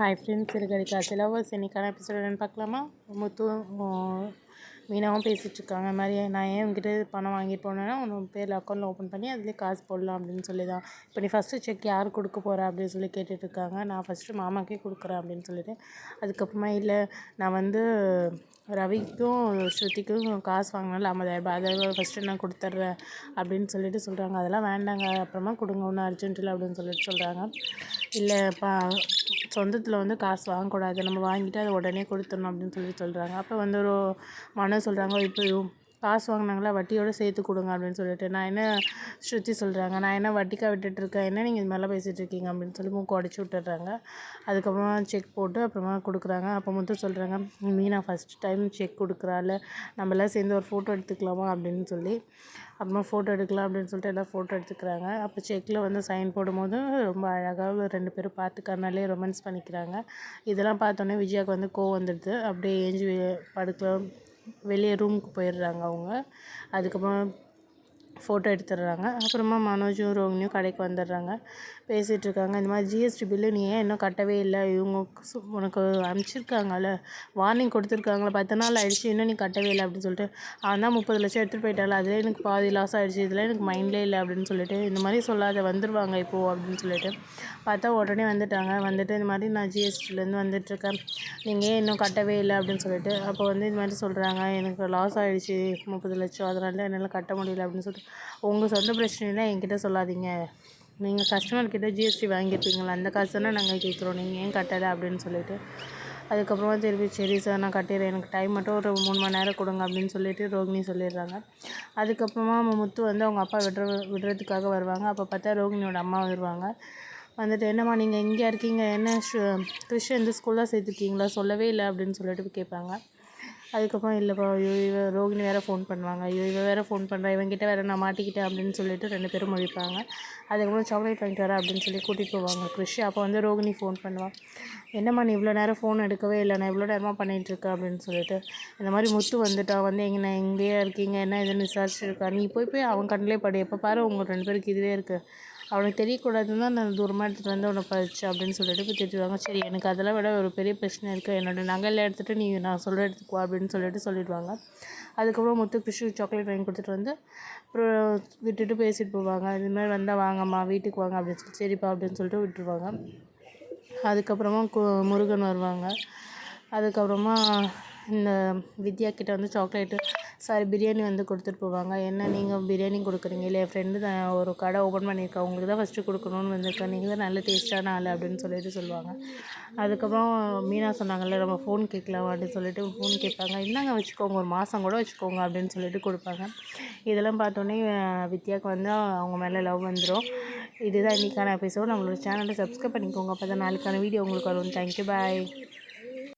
Hi friends, இருக்கா சிலவர்ஸ் இன்றைக்கான episode என்னென்னு பார்க்கலாமா? மீனாவும் பேசிகிட்ருக்காங்க. இந்த மாதிரி நான் ஏன் உங்ககிட்ட பணம் வாங்கிட்டு போனேன்னா உன் பேரில் அக்கௌண்ட்டில் ஓப்பன் பண்ணி அதுலேயே காசு போடலாம் அப்படின்னு சொல்லி தான். இப்போ நீ ஃபஸ்ட்டு செக் யார் கொடுக்க போகிற அப்படின்னு சொல்லி கேட்டுட்ருக்காங்க. நான் ஃபஸ்ட்டு மாமாக்கே கொடுக்குறேன் அப்படின்னு சொல்லிட்டு, அதுக்கப்புறமா இல்லை நான் வந்து ரவிக்கும் ஸ்ருதிக்கும் காசு வாங்கினால 50,000 அதை ஃபஸ்ட்டு நான் கொடுத்துட்றேன் அப்படின்னு சொல்லிட்டு சொல்கிறாங்க. அதெல்லாம் வேண்டாங்க, அப்புறமா கொடுங்க, ஒன்றும் அர்ஜென்ட் இல்லை அப்படின்னு சொல்லிட்டு சொல்கிறாங்க. இல்லைப்பா, சொந்தத்தில் வந்து காசு வாங்கக்கூடாது, நம்ம வாங்கிட்டு அதை உடனே கொடுத்துடணும் அப்படின்னு சொல்லிட்டு சொல்கிறாங்க. அப்போ வந்து ஒரு மன சொல்கிறாங்க, இப்போ காசு வாங்கினாங்களா வட்டியோடு சேர்த்து கொடுங்க அப்படின்னு சொல்லிட்டு. நான் என்ன ஸ்ருதி சொல்கிறாங்க, நான் என்ன வட்டிக்காக விட்டுட்டுருக்கேன், என்ன நீங்கள் இது மாதிரிலாம் பேசிகிட்டு இருக்கீங்க அப்படின்னு சொல்லி மூக்கு உடச்சி விட்டுடுறாங்க. அதுக்கப்புறமா செக் போட்டு அப்புறமா கொடுக்குறாங்க. அப்போ மட்டும் சொல்கிறாங்க, மீனா ஃபஸ்ட் டைம் செக் கொடுக்குறாள், நம்மளாம் சேர்ந்து ஒரு ஃபோட்டோ எடுத்துக்கலாமா அப்படின்னு சொல்லி. அப்புறமா ஃபோட்டோ எடுக்கலாம் அப்படின்னு சொல்லிட்டு எல்லாம் ஃபோட்டோ எடுத்துக்கிறாங்க. அப்போ செக்கில் வந்து சைன் போடும்போது ரொம்ப அழகாக 2 பேரும் பார்த்துக்கறனாலே ரொமான்ஸ் பண்ணிக்கிறாங்க. இதெல்லாம் பார்த்தோன்னே விஜயாவுக்கு வந்து கோவம் வந்துடுது. அப்படியே ஏஞ்சி படுக்க வெளியே ரூமுக்கு போயிடுறாங்க அவங்க. அதுக்கப்புறம் ஃபோட்டோ எடுத்துடுறாங்க. அப்புறமா மனோஜும் ரோகிணியும் கடைக்கு வந்துடுறாங்க. பேசிகிட்ருக்காங்க. இந்த மாதிரி ஜிஎஸ்டி பில்லு நீ ஏன் இன்னும் கட்டவே இல்லை, இவங்க உனக்கு அனுப்பிச்சிருக்காங்கல்ல, வார்னிங் கொடுத்துருக்காங்களே, 10 நாள் ஆகிடுச்சு, இன்னும் நீ கட்டவே இல்லை அப்படின்னு சொல்லிட்டு. அவன் தான் 30 லட்சம் எடுத்துகிட்டு போயிட்டால, அதில் எனக்கு பாதி லாஸ் ஆகிடுச்சு, இதில் எனக்கு மைண்ட்லே இல்லை அப்படின்னு சொல்லிட்டு, இந்த மாதிரி சொல்லாத, வந்துடுவாங்க இப்போது அப்படின்னு சொல்லிட்டு பார்த்தா உடனே வந்துட்டாங்க. வந்துட்டு இந்த மாதிரி நான் ஜிஎஸ்டிலேருந்து வந்துட்டுருக்கேன், நீங்கள் ஏன் இன்னும் கட்டவே இல்லை அப்படின்னு சொல்லிட்டு. அப்போ வந்து இந்த மாதிரி சொல்கிறாங்க, எனக்கு லாஸ் ஆகிடுச்சு 30 லட்சம், அதனால என்னால் கட்ட முடியல அப்படின்னு சொல்லிட்டு. உங்கள் சொந்த பிரச்சனைலாம் என்கிட்ட சொல்லாதீங்க, நீங்கள் கஸ்டமர்கிட்ட ஜிஎஸ்டி வாங்கியிருப்பீங்களா, அந்த காசு தானே நாங்கள் கேட்குறோம், நீங்கள் ஏன் கட்டலை அப்படின்னு சொல்லிட்டு. அதுக்கப்புறமா திருப்பி சரி சார் நான் கட்டிடுறேன், எனக்கு டைம் மட்டும் ஒரு 3 மணி நேரம் கொடுங்க அப்படின்னு சொல்லிட்டு ரோகிணி சொல்லிடுறாங்க. அதுக்கப்புறமா முத்து வந்து அவங்க அப்பா விடுறதுக்காக வருவாங்க. அப்போ பார்த்தா ரோகிணியோட அம்மா வருவாங்க. வந்துட்டு என்னம்மா நீங்கள் எங்கேயா இருக்கீங்க, என்ன கிறிஷ் எந்த ஸ்கூலில் சேர்த்துருக்கீங்களா, சொல்லவே இல்லை அப்படின்னு சொல்லிட்டு கேட்பாங்க. அதுக்கப்புறம் இல்லைப்பா, ஐயோ இவ ரோகிணி வேறு ஃபோன் பண்ணுவாங்க, ஐயோ இவ வேறு ஃபோன் பண்ணுறா, இவங்கிட்ட வேறு நான் மாட்டிக்கிட்டேன் அப்படின்னு சொல்லிட்டு 2 பேரும் முழிப்பாங்க. அதுக்கப்புறம் சாக்லேட் வாங்கிட்டு வரேன் அப்படின்னு சொல்லி கூட்டிகிட்டு போவாங்க கிறிஷ். அப்போ வந்து ரோகிணி ஃபோன் பண்ணுவாள், என்னம்மா நீ இவ்வளோ நேரம் ஃபோன் எடுக்கவே இல்லை, நான் இவ்வளோ நேரமாக பண்ணிகிட்ருக்கேன் அப்படின்னு சொல்லிட்டு. இந்த மாதிரி முத்து வந்துட்டா, வந்து எங்கே எங்கேயா இருக்கீங்க, என்ன இதுன்னு விசாரிச்சுருக்கா, நீ போய் அவன் கண்ணிலே படி, எப்போ பாரு உங்கள் 2 பேருக்கு இதுவே இருக்குது, அவனுக்கு தெரியக்கூடாதுன்னு தான் நான் தூரமாக எடுத்துகிட்டு வந்து அவனை படித்தேன் அப்படின்னு சொல்லிட்டு போய் திட்டுவாங்க. சரி எனக்கு அதெல்லாம் விட ஒரு பெரிய பிரச்சனை இருக்குது, என்னோடய நகையில் எடுத்துகிட்டு நீ நான் சொல்கிற இடத்துக்கு வா அப்படின்னு சொல்லிடுவாங்க. அதுக்கப்புறம் முத்து கிறிஷு சாக்லேட் வாங்கி கொடுத்துட்டு வந்து அப்புறம் விட்டுட்டு பேசிட்டு போவாங்க. இதுமாதிரி வந்தால் வாங்கம்மா வீட்டுக்கு வாங்க அப்படின்னு சொல்லி, சரிப்பா அப்படின்னு சொல்லிட்டு விட்டுருவாங்க. அதுக்கப்புறமா முருகன் வருவாங்க. அதுக்கப்புறமா இந்த வித்யா கிட்டே வந்து பிரியாணி வந்து கொடுத்துட்டு போவாங்க. என்ன நீங்கள் பிரியாணி கொடுக்குறீங்க, இல்லை என் ஃப்ரெண்டு தான் ஒரு கடை ஓப்பன் பண்ணியிருக்கா, உங்களுக்கு தான் ஃபஸ்ட்டு கொடுக்கணுன்னு வந்திருக்கேன், நீங்கள் தான் நல்ல டேஸ்ட்டான ஆள் அப்படின்னு சொல்லிட்டு சொல்லுவாங்க. அதுக்கப்புறம் மீனா சொன்னாங்கல்ல நம்ம ஃபோன் கேட்கலாம் அப்படின்னு சொல்லிட்டு ஃபோன் கேட்பாங்க. இந்தாங்க வச்சுக்கோங்க, ஒரு மாதம் கூட வச்சுக்கோங்க அப்படின்னு சொல்லிட்டு கொடுப்பாங்க. இதெல்லாம் பார்த்தோன்னே வித்யாவுக்கு வந்து அவங்க மேலே லவ் வந்துடும். இதுதான் இன்றைக்கான எபிசோட். நம்மளோட சேனலை சப்ஸ்கிரைப் பண்ணிக்கோங்க, அப்போ தான் நாளைக்கான வீடியோ உங்களுக்கு வரும். தேங்க்யூ, பாய்.